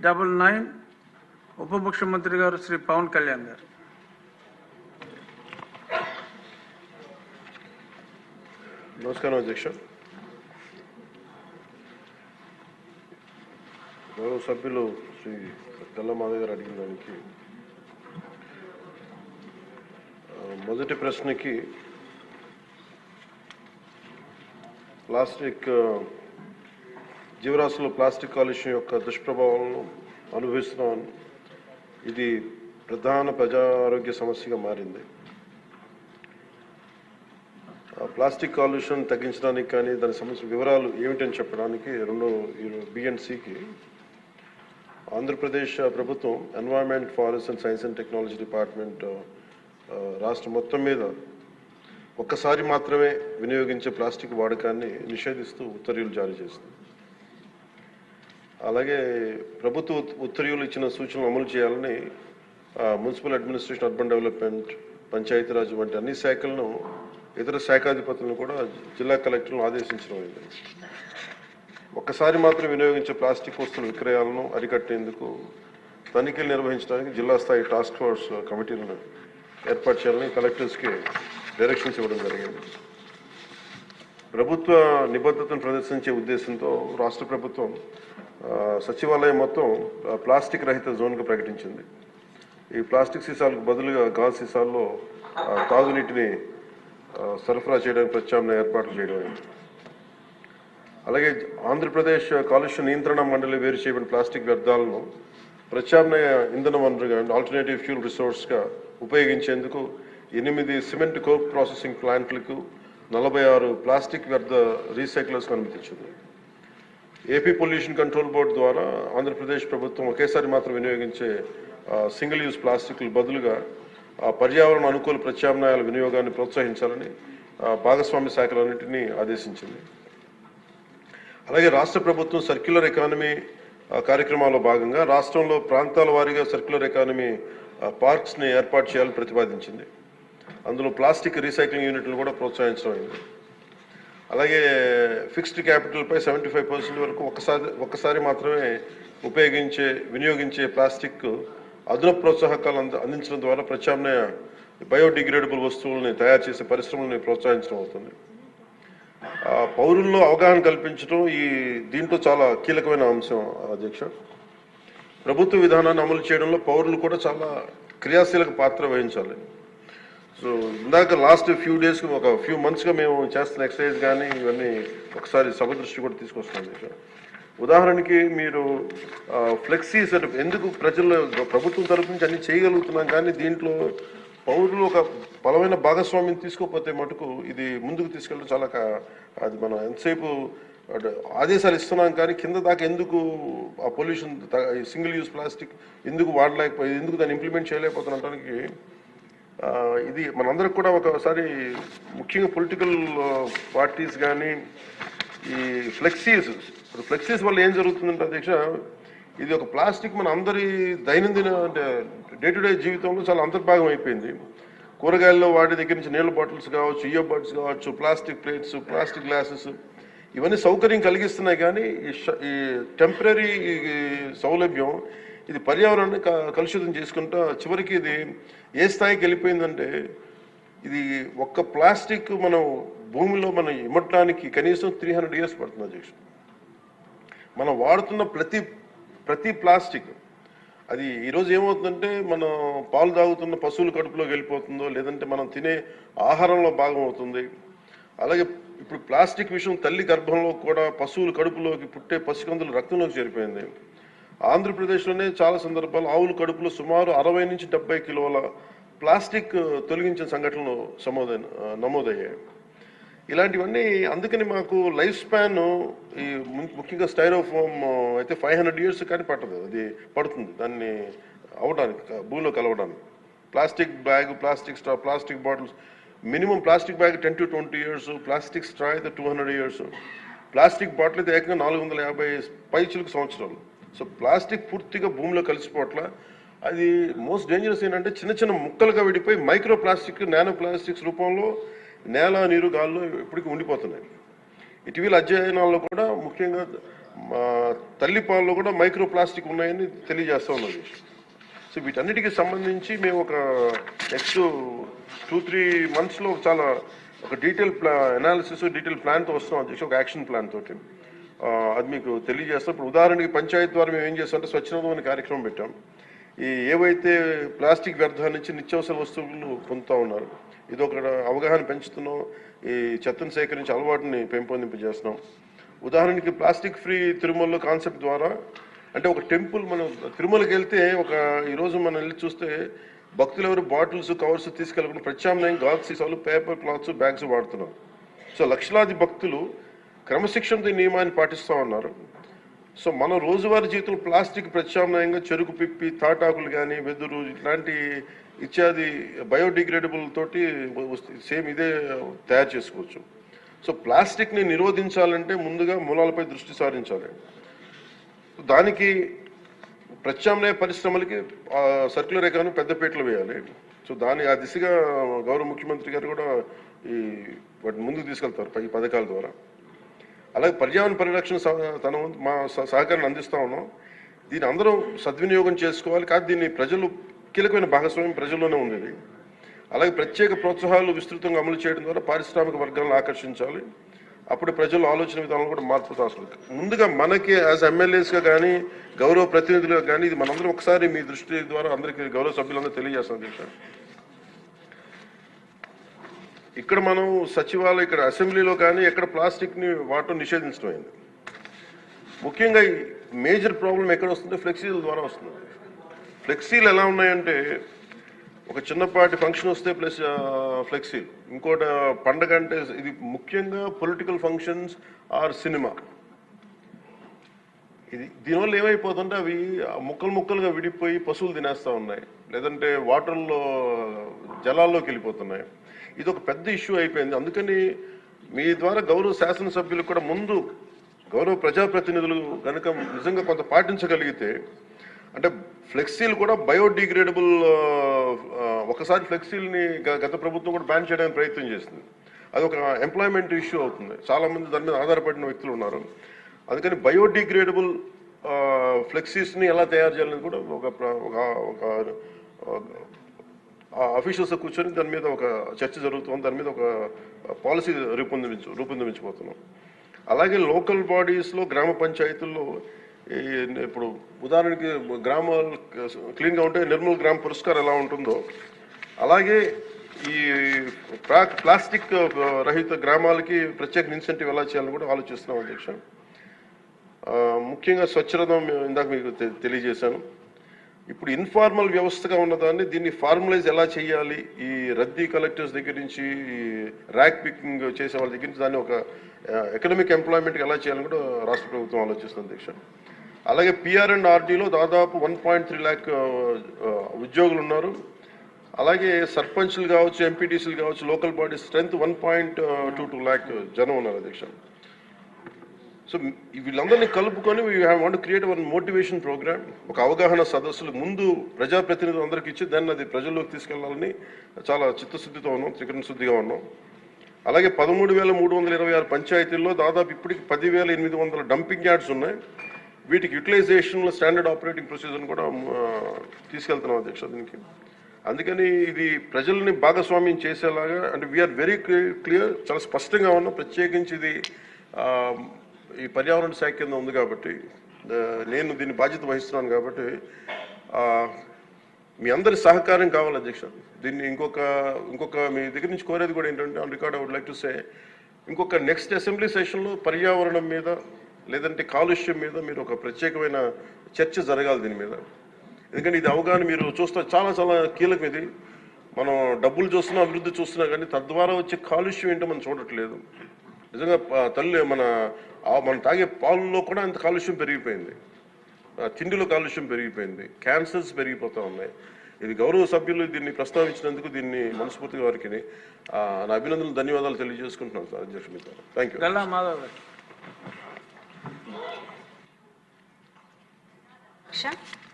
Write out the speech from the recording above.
99 ఉప ముఖ్యమంత్రి గారు శ్రీ పవన్ కళ్యాణ్ గారు. నమస్కారం అధ్యక్ష. గౌరవ సభ్యులు శ్రీ తెల్లమాధవ్ గారు అడిగిన దానికి మొదటి ప్రశ్నకి ప్లాస్టిక్ జీవరాశుల్లో ప్లాస్టిక్ కాలుష్యం యొక్క దుష్ప్రభావాలను అనుభవిస్తున్నాం. ఇది ప్రధాన ప్రజా ఆరోగ్య సమస్యగా మారింది. ప్లాస్టిక్ కాలుష్యం తగ్గించడానికి కానీ దాని సమస్య వివరాలు ఏమిటని చెప్పడానికి BNCకి ఆంధ్రప్రదేశ్ ప్రభుత్వం environment, forest and science and technology department రాష్ట్రం మొత్తం మీద ఒక్కసారి మాత్రమే వినియోగించే ప్లాస్టిక్ వాడకాన్ని నిషేధిస్తూ ఉత్తర్వులు జారీ చేస్తుంది. అలాగే ప్రభుత్వ ఉత్తర్వులు ఇచ్చిన సూచనలు అమలు చేయాలని municipal administration, urban development, Panchayati Raj వంటి అన్ని శాఖలను, ఇతర శాఖాధిపతులను కూడా జిల్లా కలెక్టర్లను ఆదేశించడం అయింది. ఒక్కసారి మాత్రం వినియోగించే ప్లాస్టిక్ వస్తువుల విక్రయాలను అరికట్టేందుకు తనిఖీలు నిర్వహించడానికి జిల్లా స్థాయి టాస్క్ ఫోర్స్ కమిటీలను ఏర్పాటు చేయాలని కలెక్టర్స్కి డైరెక్షన్స్ ఇవ్వడం జరిగింది. ప్రభుత్వ నిబద్ధతను ప్రదర్శించే ఉద్దేశంతో రాష్ట్ర ప్రభుత్వం సచివాలయం మొత్తం ప్లాస్టిక్ రహిత జోన్గా ప్రకటించింది. ఈ ప్లాస్టిక్ సీసాలకు బదులుగా గాజు సీసాల్లో తాగునీటిని సరఫరా చేయడానికి ప్రత్యామ్నాయ ఏర్పాట్లు చేయడం అయింది. అలాగే ఆంధ్రప్రదేశ్ కాలుష్య నియంత్రణ మండలి వేరు చేయబడిన ప్లాస్టిక్ వ్యర్థాలను ప్రత్యామ్నాయ ఇంధన వనరుగా, ఆల్టర్నేటివ్ ఫ్యూల్ రిసోర్స్గా ఉపయోగించేందుకు 8 సిమెంట్ కోక్ ప్రాసెసింగ్ ప్లాంట్లకు 46 ప్లాస్టిక్ వ్యర్థ రీసైక్లర్స్కు అనుమతించింది. ఏపీ పొల్యూషన్ కంట్రోల్ బోర్డు ద్వారా ఆంధ్రప్రదేశ్ ప్రభుత్వం ఒకేసారి మాత్రం వినియోగించే సింగిల్ యూజ్ ప్లాస్టిక్లు బదులుగా పర్యావరణ అనుకూల ప్రత్యామ్నాయాల వినియోగాన్ని ప్రోత్సహించాలని భాగస్వామ్య శాఖలన్నింటినీ ఆదేశించింది. అలాగే రాష్ట్ర ప్రభుత్వం సర్క్యులర్ ఎకానమీ కార్యక్రమాల్లో భాగంగా రాష్ట్రంలో ప్రాంతాల వారీగా సర్క్యులర్ ఎకానమీ పార్క్స్ని ఏర్పాటు చేయాలని ప్రతిపాదించింది. అందులో ప్లాస్టిక్ రీసైక్లింగ్ యూనిట్లు కూడా ప్రోత్సహించడం అయింది. అలాగే ఫిక్స్డ్ క్యాపిటల్పై 75% వరకు ఒక్కసారి మాత్రమే వినియోగించే ప్లాస్టిక్ అదనపు ప్రోత్సాహకాలు అందించడం ద్వారా ప్రత్యామ్నాయ బయోడిగ్రేడబుల్ వస్తువుల్ని తయారు చేసే పరిశ్రమల్ని ప్రోత్సహించడం అవుతుంది. పౌరుల్లో అవగాహన కల్పించడం దీంట్లో చాలా కీలకమైన అంశం అధ్యక్ష. ప్రభుత్వ విధానాన్ని అమలు చేయడంలో పౌరులు కూడా చాలా క్రియాశీలక పాత్ర వహించాలి. సో ఇందాక లాస్ట్ ఫ్యూ మంత్స్గా మేము చేస్తున్న ఎక్సర్సైజ్ కానీ ఇవన్నీ ఒకసారి సభ దృష్టి కూడా తీసుకొస్తున్నాం అధ్యక్ష. ఉదాహరణకి మీరు ఫ్లెక్సీస్ ఎందుకు ప్రభుత్వం తరఫు నుంచి అన్ని చేయగలుగుతున్నాం, కానీ దీంట్లో పౌరులు ఒక బలమైన భాగస్వామ్యం తీసుకోకపోతే మటుకు ఇది ముందుకు తీసుకెళ్ళడం చాలా అది మనం ఎంతసేపు ఆదేశాలు ఇస్తున్నాం కానీ కింద దాకా ఎందుకు ఆ పొల్యూషన్ సింగిల్ యూజ్ ప్లాస్టిక్ ఎందుకు ఎందుకు దాన్ని ఇంప్లిమెంట్ చేయలేకపోతున్నటానికి ఇది మనందరికి కూడా ఒకసారి ముఖ్యంగా పొలిటికల్ పార్టీస్ కానీ ఈ ఫ్లెక్సీస్ వల్ల ఏం జరుగుతుందంటే అధ్యక్ష, ఇది ఒక ప్లాస్టిక్ మన అందరి దైనందిన డే టు డే జీవితంలో చాలా అంతర్భాగం అయిపోయింది. కూరగాయల్లో వాటి దగ్గర నుంచి నీళ్ళ బాటిల్స్ కావచ్చు, ఇయర్ బడ్స్ కావచ్చు, ప్లాస్టిక్ ప్లేట్స్, ప్లాస్టిక్ గ్లాసెస్ ఇవన్నీ సౌకర్యం కలిగిస్తున్నాయి. కానీ ఈ టెంపరీ సౌలభ్యం ఇది పర్యావరణాన్ని కలుషితం చేసుకుంటా చివరికి ఇది ఏ స్థాయికి వెళ్ళిపోయిందంటే ఇది ఒక్క ప్లాస్టిక్ భూమిలో మనం ఇమ్మటానికి కనీసం 300 years పడుతుంది అధ్యక్ష. మనం వాడుతున్న ప్రతి ప్లాస్టిక్ అది ఈరోజు ఏమవుతుందంటే మనం పాలు తాగుతున్న పశువుల కడుపులోకి వెళ్ళిపోతుందో, లేదంటే మనం తినే ఆహారంలో భాగం అవుతుంది. అలాగే ఇప్పుడు ప్లాస్టిక్ విషయం తల్లి గర్భంలో కూడా పశువుల కడుపులోకి పుట్టే పసికందుల రక్తంలోకి చేరిపోయింది. ఆంధ్రప్రదేశ్లోనే చాలా సందర్భాలు ఆవుల కడుపులో సుమారు 60 నుంచి 70 కిలోల ప్లాస్టిక్ తొలగించిన సంఘటనలు నమోదయ్యాయి. ఇలాంటివన్నీ అందుకని మాకు లైఫ్ స్పాన్ ఈ ముఖ్యంగా స్టైరోఫోమ్ అయితే 500 years కానీ పట్టదు, అది పడుతుంది దాన్ని అవడానికి భూమిలో కలవడానికి. Plastic bag, plastic straw, plastic bottles minimum plastic bag 10 to 20 years, plastic straw అయితే 200 years, ప్లాస్టిక్ బాటిల్ అయితే ఏకంగా 450 పైచిలకు సంవత్సరాలు. సో ప్లాస్టిక్ పూర్తిగా భూమిలో కలిసిపోవట్ల. అది మోస్ట్ డేంజరస్ ఏంటంటే చిన్న చిన్న ముక్కలుగా విడిపోయి మైక్రో ప్లాస్టిక్, నానో ప్లాస్టిక్స్ రూపంలో నేల, నీరు, గాల్లో ఇప్పటికీ ఉండిపోతున్నాయి. ఇటీవల అధ్యయనాల్లో కూడా ముఖ్యంగా తల్లిపాలలో కూడా మైక్రో ప్లాస్టిక్ ఉన్నాయని తెలియజేస్తా ఉన్నది. సో వీటన్నిటికీ సంబంధించి మేము ఒక నెక్స్ట్ 2-3 monthsలో చాలా ఒక డీటెయిల్ అనాలిసిస్ డీటెయిల్ ప్లాన్తో వస్తున్నాం అధ్యక్ష, ఒక యాక్షన్ ప్లాన్ తోటి. అది మీకు తెలియజేస్తాం. ఇప్పుడు ఉదాహరణకి పంచాయతీ ద్వారా మేము ఏం చేస్తామంటే స్వచ్ఛందం అనే కార్యక్రమం పెట్టాం. ఈ ఏవైతే ప్లాస్టిక్ వ్యర్థాల నుంచి నిత్యావసర వస్తువులు పొందుతూ ఉన్నారు, ఇది ఒక అవగాహన పెంచుతున్నాం. ఈ చెత్తను సేకరించి అలవాటుని పెంపొందింపజేస్తున్నాం. ఉదాహరణకి ప్లాస్టిక్ ఫ్రీ తిరుమలలో కాన్సెప్ట్ ద్వారా, అంటే ఒక టెంపుల్ మనం తిరుమలకి వెళ్తే ఈరోజు మనం వెళ్ళి చూస్తే భక్తులు ఎవరు బాటిల్స్ కవర్స్ తీసుకెళ్ళకుండా ప్రత్యామ్నాయం గాజు సీసాలు పేపర్ క్లాత్స్ బ్యాగ్స్ వాడుతున్నారు. సో లక్షలాది భక్తులు క్రమశిక్షణతో ఈ నియమాన్ని పాటిస్తూ ఉన్నారు. సో మన రోజువారీ జీవితంలో ప్లాస్టిక్ ప్రత్యామ్నాయంగా చెరుకు పిప్పి తాటాకులు కానీ వెదురు ఇట్లాంటి ఇత్యాది బయోడిగ్రేడబుల్ తోటి సేమ్ ఇదే తయారు చేసుకోవచ్చు. సో ప్లాస్టిక్ని నిరోధించాలంటే ముందుగా మూలాలపై దృష్టి సారించాలి. దానికి ప్రత్యామ్నాయ పరిశ్రమలకి సర్క్యులర్ ఎకానమీ పెద్దపీటలు వేయాలి. సో ఆ దిశగా గౌరవ ముఖ్యమంత్రి గారు కూడా వాటిని ముందుకు తీసుకెళ్తారు ఈ పథకాల ద్వారా. అలాగే పర్యావరణ పరిరక్షణ మా సహకారాన్ని అందిస్తూ ఉన్నాం. దీన్ని అందరూ సద్వినియోగం చేసుకోవాలి. కానీ దీన్ని ప్రజలు కీలకమైన భాగస్వామ్యం ప్రజల్లోనే ఉంది. అలాగే ప్రత్యేక ప్రోత్సాహాలు విస్తృతంగా అమలు చేయడం ద్వారా పారిశ్రామిక వర్గాలను ఆకర్షించాలి. అప్పుడు ప్రజల ఆలోచన విధానంలో కూడా మార్పు అవసరం. ముందుగా మనకి యాజ్ ఎమ్మెల్యేస్గా కానీ గౌరవ ప్రతినిధులుగా కానీ ఇది మనందరం ఒకసారి మీ దృష్టి ద్వారా అందరికీ గౌరవ సభ్యులందరూ తెలియజేస్తాం దీక్ష. ఇక్కడ మనం సచివాలయం ఇక్కడ అసెంబ్లీలో కానీ ఎక్కడ ప్లాస్టిక్ని వాడటం నిషేధించడం అయింది. ముఖ్యంగా ఈ మేజర్ ప్రాబ్లం ఎక్కడ వస్తుంటే ఫ్లెక్సీల ద్వారా వస్తుంది. ఫ్లెక్సీలు ఎలా ఉన్నాయంటే ఒక చిన్నపాటి ఫంక్షన్ వస్తే ప్లస్ ఫ్లెక్సీలు, ఇంకోటి పండగ అంటే ఇది ముఖ్యంగా పొలిటికల్ ఫంక్షన్స్ ఆర్ సినిమా. దీనివల్ల ఏమైపోతుంటే అవి ముక్కలుగా విడిపోయి పశువులు తినేస్తూ ఉన్నాయి, లేదంటే వాటర్లో జలాల్లోకి వెళ్ళిపోతున్నాయి. ఇది ఒక పెద్ద ఇష్యూ అయిపోయింది. అందుకని మీ ద్వారా గౌరవ శాసనసభ్యులకు కూడా ముందు గౌరవ ప్రజాప్రతినిధులు కనుక నిజంగా కొంత పాటించగలిగితే, అంటే ఫ్లెక్సీలు కూడా బయోడిగ్రేడబుల్, ఒకసారి ఫ్లెక్సీల్ని గత ప్రభుత్వం కూడా బ్యాన్ చేయడానికి ప్రయత్నం చేసింది. అది ఒక ఎంప్లాయ్మెంట్ ఇష్యూ అవుతుంది. చాలామంది దాని మీద ఆధారపడిన వ్యక్తులు ఉన్నారు. అందుకని బయోడిగ్రేడబుల్ ఫ్లెక్సీస్ని ఎలా తయారు చేయాలని కూడా ఒక అఫీషియల్స్ కూర్చొని దాని మీద ఒక చర్చ జరుగుతుంది. దాని మీద ఒక పాలసీ రూపొందించబోతున్నాం. అలాగే లోకల్ బాడీస్లో గ్రామ పంచాయతీల్లో ఇప్పుడు ఉదాహరణకి గ్రామాలు క్లీన్గా ఉంటే నిర్మల్ గ్రామ పురస్కారం ఎలా ఉంటుందో అలాగే ఈ ప్లాస్టిక్ రహిత గ్రామాలకి ప్రత్యేక ఇన్సెంటివ్ ఎలా చేయాలని కూడా ఆలోచిస్తున్నాం అధ్యక్ష. ముఖ్యంగా స్వచ్ఛరథం ఇందాక మీకు తెలియజేశాను. ఇప్పుడు ఇన్ఫార్మల్ వ్యవస్థగా ఉన్నదాన్ని దీన్ని ఫార్మలైజ్ ఎలా చేయాలి, ఈ రద్దీ కలెక్టర్స్ దగ్గర నుంచి ఈ ర్యాక్ పికింగ్ చేసే వాళ్ళ దగ్గర నుంచి దాన్ని ఒక ఎకనామిక్ ఎంప్లాయ్మెంట్కి ఎలా చేయాలని కూడా రాష్ట్ర ప్రభుత్వం ఆలోచిస్తుంది అధ్యక్ష. అలాగే PR&RDలో దాదాపు 1.3 lakh ఉద్యోగులు ఉన్నారు. అలాగే సర్పంచ్లు కావచ్చు, ఎంపీటీసీలు కావచ్చు, లోకల్ బాడీ స్ట్రెంత్ 1.22 lakh జనం ఉన్నారు అధ్యక్ష. సో వీళ్ళందరినీ కలుపుకొని we want create one motivation program, ఒక అవగాహన సదస్సులు ముందు ప్రజాప్రతినిధులు అందరికీ ఇచ్చి దాన్ని అది ప్రజల్లోకి తీసుకెళ్లాలని చాలా చిత్తశుద్ధితో ఉన్నాం, త్రికరణ శుద్ధిగా ఉన్నాం. అలాగే 13,326 పంచాయతీల్లో దాదాపు ఇప్పటికి 10,800 డంపింగ్ యార్డ్స్ ఉన్నాయి. వీటికి యూటిలైజేషన్లో స్టాండర్డ్ ఆపరేటింగ్ ప్రొసీజర్ని కూడా తీసుకెళ్తున్నాం అధ్యక్ష దీనికి. అందుకని ఇది ప్రజల్ని భాగస్వామ్యం చేసేలాగా, అంటే వీఆర్ వెరీ క్లియర్, చాలా స్పష్టంగా ఉన్నాం. ప్రత్యేకించి ఇది ఈ పర్యావరణ శాఖ కింద ఉంది కాబట్టి నేను దీన్ని బాధ్యత వహిస్తున్నాను కాబట్టి మీ అందరి సహకారం కావాలి అధ్యక్ష. దీన్ని ఇంకొక మీ దగ్గర నుంచి కోరేది కూడా ఏంటంటే, on record I would like to say, ఇంకొక నెక్స్ట్ అసెంబ్లీ సెషన్లో పర్యావరణం మీద లేదంటే కాలుష్యం మీద మీరు ఒక ప్రత్యేకమైన చర్చ జరగాలి దీని మీద. ఎందుకంటే ఇది అవగాహన మీరు చూస్తే చాలా కీలకం. ఇది మనం డబ్బులు చూస్తున్నాం, అభివృద్ధి చూస్తున్నాం, కానీ తద్వారా వచ్చే కాలుష్యం ఏంటో మనం చూడట్లేదు. నిజంగా తల్లి మనం తాగే పాలలో కూడా అంత కాలుష్యం పెరిగిపోయింది, తిండిలో కాలుష్యం పెరిగిపోయింది, క్యాన్సర్స్ పెరిగిపోతూ ఉన్నాయి. ఇది గౌరవ సభ్యులు దీన్ని ప్రస్తావించినందుకు దీన్ని మనస్ఫూర్తిగా వారికి నా అభినందనలు, ధన్యవాదాలు తెలియజేసుకుంటున్నాను సార్ అధ్యక్ష మీకు. Thank you.